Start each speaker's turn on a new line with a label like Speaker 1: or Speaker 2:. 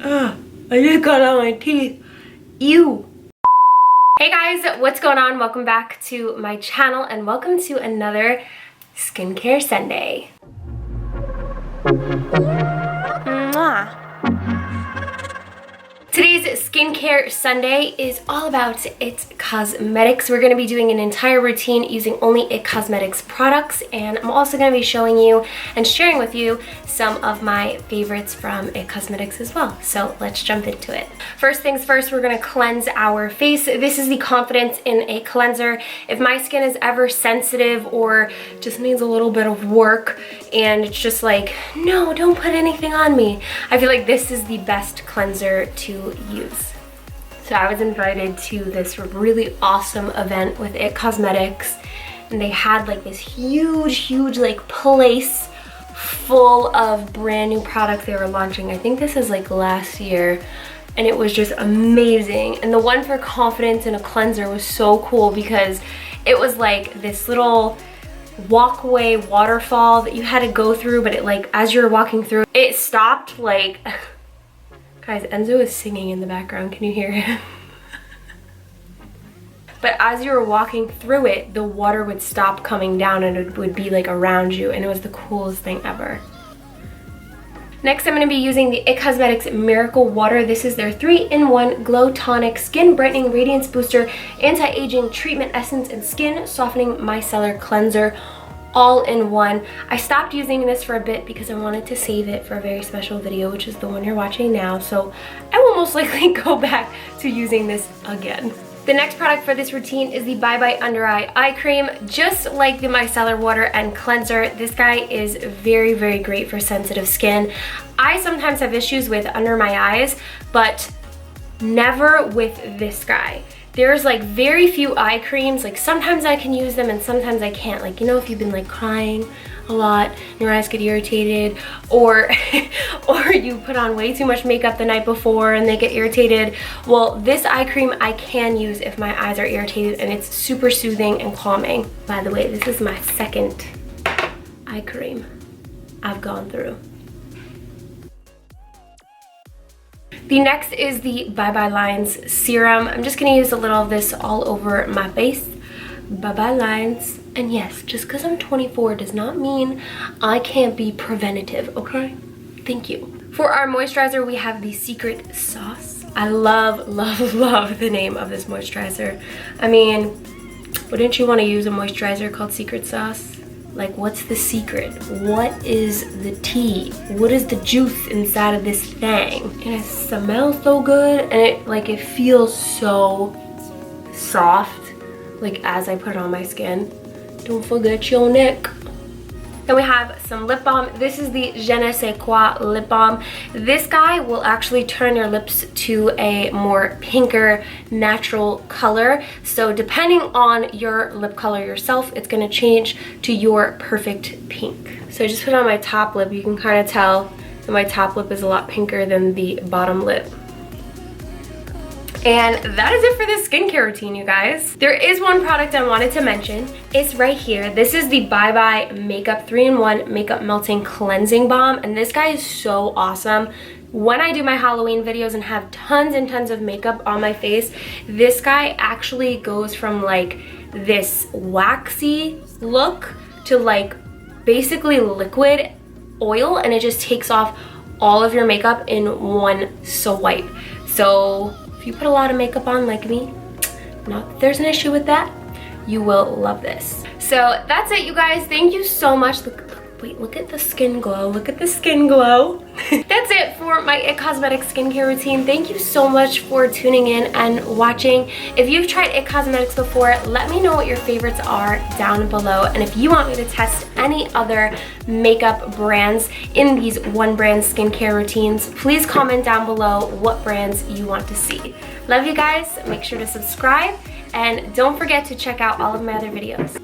Speaker 1: I just got on my teeth. Ew. Hey guys, what's going on? Welcome back to my channel and welcome to another Skincare Sunday. Mwah. Today's Skincare Sunday is all about IT Cosmetics. We're going to be doing an entire routine using only IT Cosmetics products, and I'm also going to be showing you and sharing with you some of my favorites from IT Cosmetics as well. So let's jump into it. First things first, we're going to cleanse our face. This is the Confidence in a Cleanser. If my skin is ever sensitive or just needs a little bit of work and it's just like, no, don't put anything on me, I feel like this is the best cleanser to use. So I was invited to this really awesome event with IT Cosmetics, and they had like this huge like place full of brand new products they were launching. I think this is like last year, and it was just amazing. And the one for Confidence in a Cleanser was so cool because it was like this little walkway waterfall that you had to go through, but it, like, as you were walking through, it stopped like guys, Enzo is singing in the background. Can you hear him? But as you were walking through it, the water would stop coming down and it would be like around you, and it was the coolest thing ever. Next, I'm going to be using the IT Cosmetics Miracle Water. This is their 3-in-1 Glow Tonic Skin Brightening Radiance Booster Anti-Aging Treatment Essence and Skin Softening Micellar Cleanser, all in one. I stopped using this for a bit because I wanted to save it for a very special video, which is the one you're watching now, so I will most likely go back to using this again. The next product for this routine is the Bye Bye Under Eye Cream. Just like the micellar water and cleanser, this guy is very great for sensitive skin. I sometimes have issues with under my eyes, but never with this guy. There's like very few eye creams, like sometimes I can use them and sometimes I can't. Like, you know, if you've been like crying a lot, your eyes get irritated, or you put on way too much makeup the night before and they get irritated. Well, this eye cream I can use if my eyes are irritated, and it's super soothing and calming. By the way, this is my second eye cream I've gone through. The next is the Bye Bye Lines Serum. I'm just gonna use a little of this all over my face. Bye Bye Lines. And yes, just because I'm 24 does not mean I can't be preventative, okay? Thank you. For our moisturizer, we have the Secret Sauce. I love the name of this moisturizer. I mean, wouldn't you want to use a moisturizer called Secret Sauce? Like, what's the secret? What is the tea? What is the juice inside of this thing? And it smells so good, and it feels so soft, like, as I put it on my skin. Don't forget your neck. Then we have some lip balm. This is the Je ne sais quoi lip balm. This guy will actually turn your lips to a more pinker, natural color. So depending on your lip color yourself, it's gonna change to your perfect pink. So I just put it on my top lip. You can kind of tell that my top lip is a lot pinker than the bottom lip. And that is it for this skincare routine, you guys. There is one product I wanted to mention. It's right here. This is the Bye Bye Makeup 3-in-1 Makeup Melting Cleansing Balm, and this guy is so awesome. When I do my Halloween videos and have tons and tons of makeup on my face, this guy actually goes from like this waxy look to like basically liquid oil, and it just takes off all of your makeup in one swipe. So if you put a lot of makeup on like me, not that there's an issue with that, you will love this. So that's it, you guys. Thank you so much. Look at the skin glow. Look at the skin glow. That's it for my IT Cosmetics skincare routine. Thank you so much for tuning in and watching. If you've tried IT Cosmetics before, let me know what your favorites are down below. And if you want me to test any other makeup brands in these one brand skincare routines, please comment down below what brands you want to see. Love you guys. Make sure to subscribe, and don't forget to check out all of my other videos.